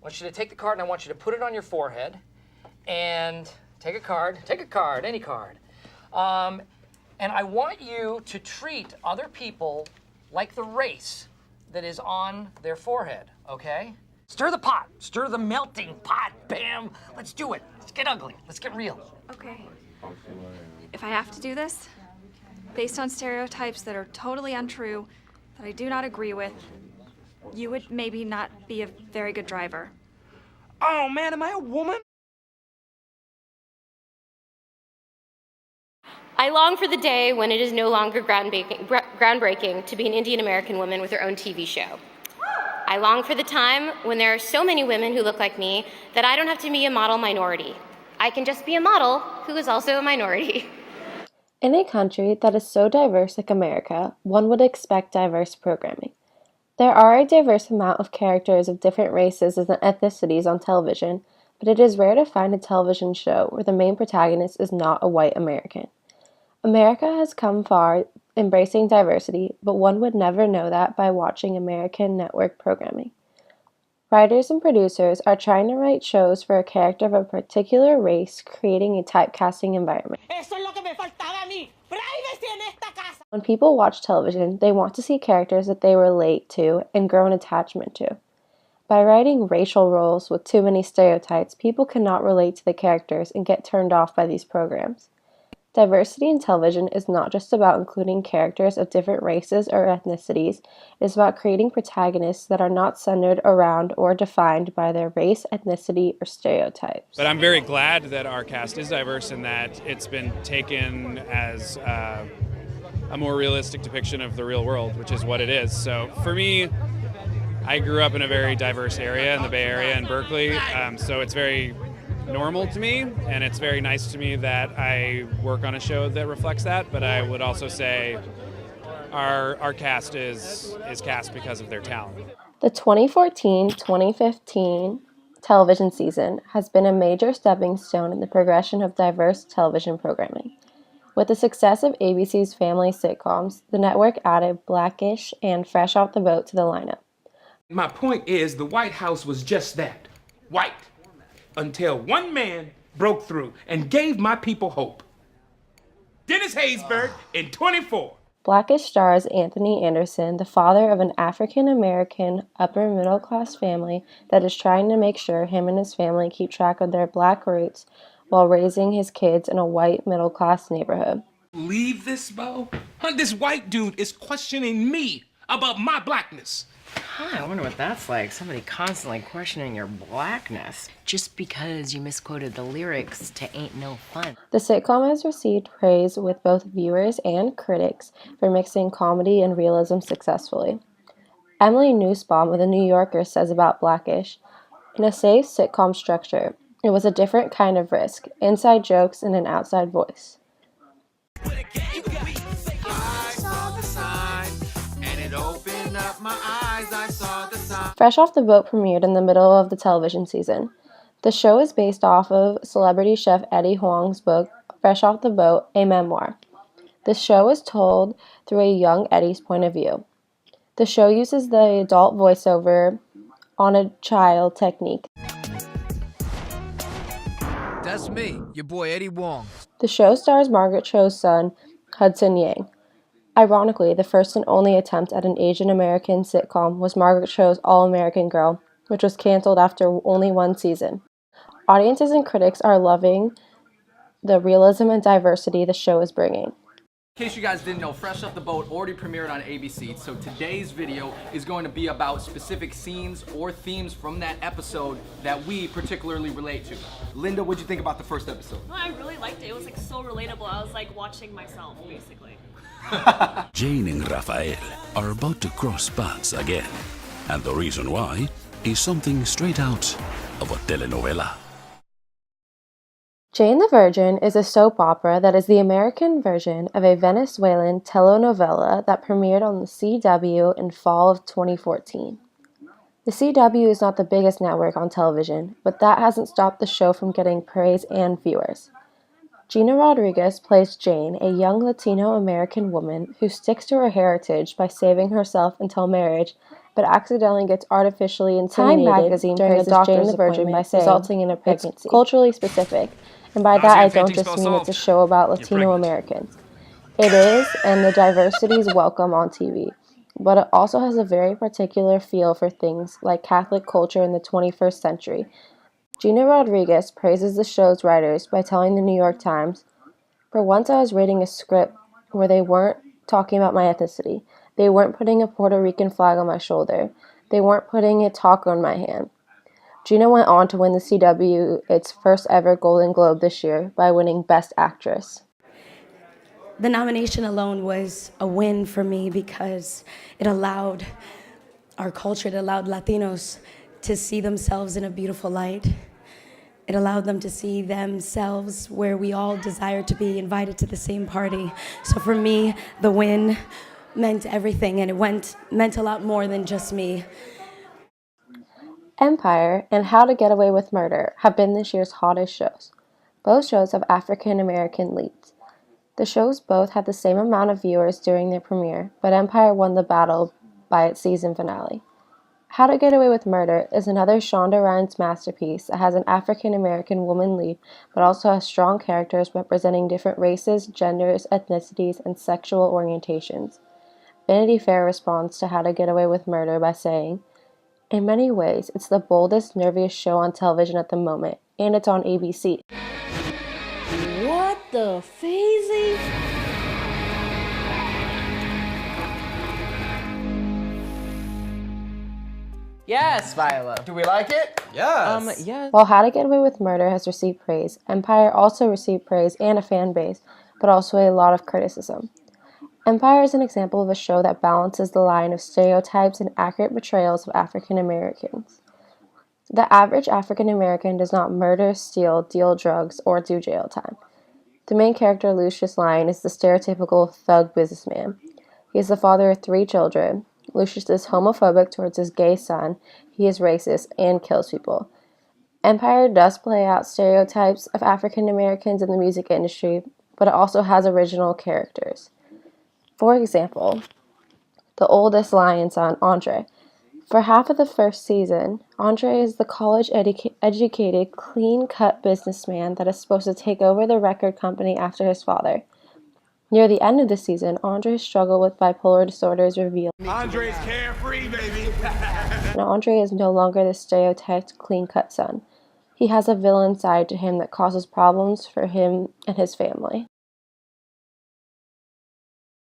I want you to take the card and I want you to put it on your forehead and take a card, any card. And I want you to treat other people like the race that is on their forehead, okay? Stir the pot, stir the melting pot, bam. Let's do it, let's get ugly, let's get real. Okay, if I have to do this, based on stereotypes that are totally untrue, that I do not agree with, you would maybe not be a very good driver. Oh man, am I a woman? I long for the day when it is no longer groundbreaking to be an Indian American woman with her own TV show. I long for the time when there are so many women who look like me that I don't have to be a model minority. I can just be a model who is also a minority. In a country that is so diverse like America, one would expect diverse programming. There are a diverse amount of characters of different races and ethnicities on television, but it is rare to find a television show where the main protagonist is not a white American. America has come far embracing diversity, but one would never know that by watching American network programming. Writers and producers are trying to write shows for a character of a particular race, creating a typecasting environment. When people watch television, they want to see characters that they relate to and grow an attachment to. By writing racial roles with too many stereotypes, people cannot relate to the characters and get turned off by these programs. Diversity in television is not just about including characters of different races or ethnicities, it is about creating protagonists that are not centered around or defined by their race, ethnicity, or stereotypes. But I'm very glad that our cast is diverse and that it's been taken as a more realistic depiction of the real world, which is what it is. So for me, I grew up in a very diverse area in the Bay Area in Berkeley, so it's very normal to me, and it's very nice to me that I work on a show that reflects that, but I would also say our cast is cast because of their talent. The 2014-2015 television season has been a major stepping stone in the progression of diverse television programming. With the success of ABC's family sitcoms, the network added Blackish and Fresh Off the Boat to the lineup. My point is, the White House was just that, white. Until one man broke through and gave my people hope. Dennis Haysbert in 24. Blackish stars Anthony Anderson, the father of an African-American upper-middle-class family that is trying to make sure him and his family keep track of their black roots while raising his kids in a white middle-class neighborhood. Leave this, Bo? This white dude is questioning me about my blackness. Huh, I wonder what that's like. Somebody constantly questioning your blackness just because you misquoted the lyrics to Ain't No Fun. The sitcom has received praise with both viewers and critics for mixing comedy and realism successfully. Emily Nussbaum of The New Yorker says about Blackish, in a safe sitcom structure, it was a different kind of risk, inside jokes and an outside voice. Fresh Off the Boat premiered in the middle of the television season. The show is based off of celebrity chef Eddie Huang's book, Fresh Off the Boat, a memoir. The show is told through a young Eddie's point of view. The show uses the adult voiceover on a child technique. That's me, your boy Eddie Huang. The show stars Margaret Cho's son, Hudson Yang. Ironically, the first and only attempt at an Asian American sitcom was Margaret Cho's All-American Girl, which was canceled after only one season. Audiences and critics are loving the realism and diversity the show is bringing. In case you guys didn't know, Fresh Off the Boat already premiered on ABC, so today's video is going to be about specific scenes or themes from that episode that we particularly relate to. Linda, what'd you think about the first episode? No, I really liked it. It was like so relatable. I was like watching myself, basically. Jane and Rafael are about to cross paths again, and the reason why is something straight out of a telenovela. Jane the Virgin is a soap opera that is the American version of a Venezuelan telenovela that premiered on the CW in fall of 2014. The CW is not the biggest network on television, but that hasn't stopped the show from getting praise and viewers. Gina Rodriguez plays Jane, a young Latino-American woman who sticks to her heritage by saving herself until marriage but accidentally gets artificially inseminated. Time magazine during a doctor's appointment, by saying, resulting in a pregnancy. It's culturally specific, and by that I don't just mean it's a show about Latino Americans. It is, and the diversity is welcome on TV, but it also has a very particular feel for things like Catholic culture in the 21st century. Gina Rodriguez praises the show's writers by telling the New York Times, "For once I was reading a script where they weren't talking about my ethnicity. They weren't putting a Puerto Rican flag on my shoulder. They weren't putting a taco in my hand." Gina went on to win the CW its first ever Golden Globe this year by winning Best Actress. The nomination alone was a win for me because it allowed our culture, it allowed Latinos to see themselves in a beautiful light. It allowed them to see themselves where we all desire to be, invited to the same party. So for me, the win meant everything, and it meant a lot more than just me. Empire and How to Get Away with Murder have been this year's hottest shows. Both shows have African American leads. The shows both had the same amount of viewers during their premiere, but Empire won the battle by its season finale. How to Get Away with Murder is another Shonda Rhimes masterpiece that has an African American woman lead, but also has strong characters representing different races, genders, ethnicities, and sexual orientations. Vanity Fair responds to How to Get Away with Murder by saying, "In many ways, it's the boldest, nerviest show on television at the moment, and it's on ABC." What the phasing? Yes, Viola. Do we like it? Yes. Yes. While How to Get Away with Murder has received praise, Empire also received praise and a fan base, but also a lot of criticism. Empire is an example of a show that balances the line of stereotypes and accurate portrayals of African Americans. The average African American does not murder, steal, deal drugs, or do jail time. The main character, Lucius Lyon, is the stereotypical thug businessman. He is the father of 3 children. Lucius is homophobic towards his gay son, he is racist, and kills people. Empire does play out stereotypes of African Americans in the music industry, but it also has original characters. For example, the oldest Lion son, Andre. For half of the first season, Andre is the college-educated, clean-cut businessman that is supposed to take over the record company after his father. Near the end of the season, Andre's struggle with bipolar disorder is revealed. Andre's carefree, baby. And Andre is no longer the stereotyped, clean-cut son. He has a villain side to him that causes problems for him and his family.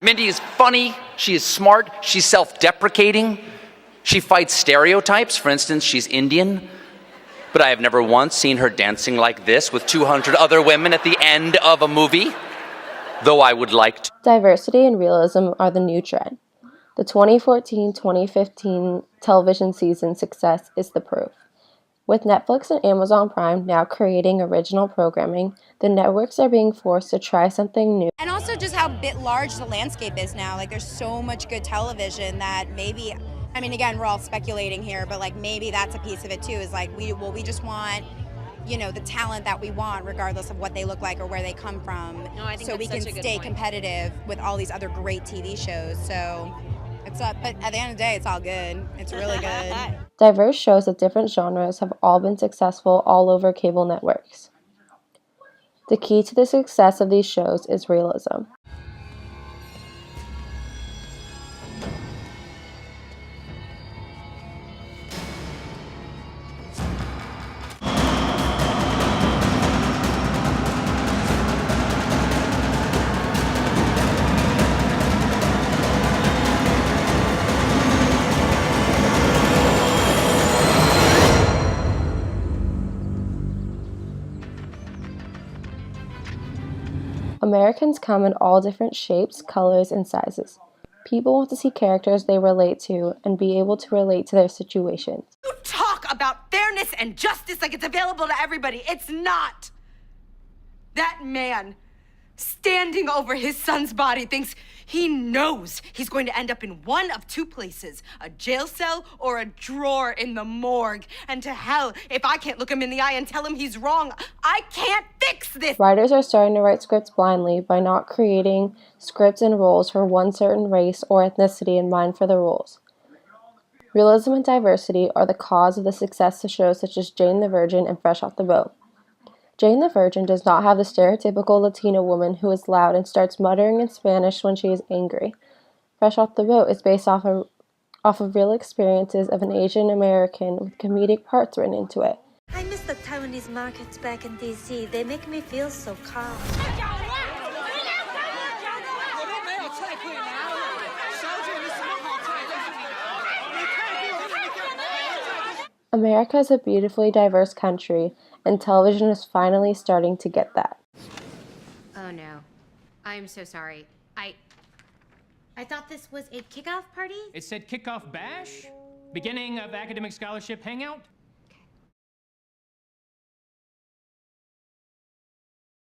Mindy is funny, she is smart, she's self-deprecating, she fights stereotypes. For instance, she's Indian, but I have never once seen her dancing like this with 200 other women at the end of a movie, though I would like to. Diversity and realism are the new trend. The 2014-2015 television season success is the proof. With Netflix and Amazon Prime now creating original programming, the networks are being forced to try something new. And also just how bit large the landscape is now. Like, there's so much good television that maybe, I mean, again, we're all speculating here, but like maybe that's a piece of it too, is like we just want, you know, the talent that we want regardless of what they look like or where they come from. No, I think so we can stay competitive with all these other great TV shows. So it's up, but at the end of the day, it's all good. It's really good. Diverse shows of different genres have all been successful all over cable networks. The key to the success of these shows is realism. Americans come in all different shapes, colors, and sizes. People want to see characters they relate to and be able to relate to their situations. You talk about fairness and justice like it's available to everybody. It's not. That man standing over his son's body thinks he knows he's going to end up in one of 2 places, a jail cell or a drawer in the morgue. And to hell, if I can't look him in the eye and tell him he's wrong, I can't fix this. Writers are starting to write scripts blindly by not creating scripts and roles for one certain race or ethnicity in mind for the roles. Realism and diversity are the cause of the success of shows such as Jane the Virgin and Fresh Off the Boat. Jane the Virgin does not have the stereotypical Latina woman who is loud and starts muttering in Spanish when she is angry. Fresh Off the Boat is based off of real experiences of an Asian American with comedic parts written into it. I miss the Taiwanese markets back in DC. They make me feel so calm. America is a beautifully diverse country, and television is finally starting to get that. Oh no. I'm so sorry. I thought this was a kickoff party? It said kickoff bash? Beginning of academic scholarship hangout?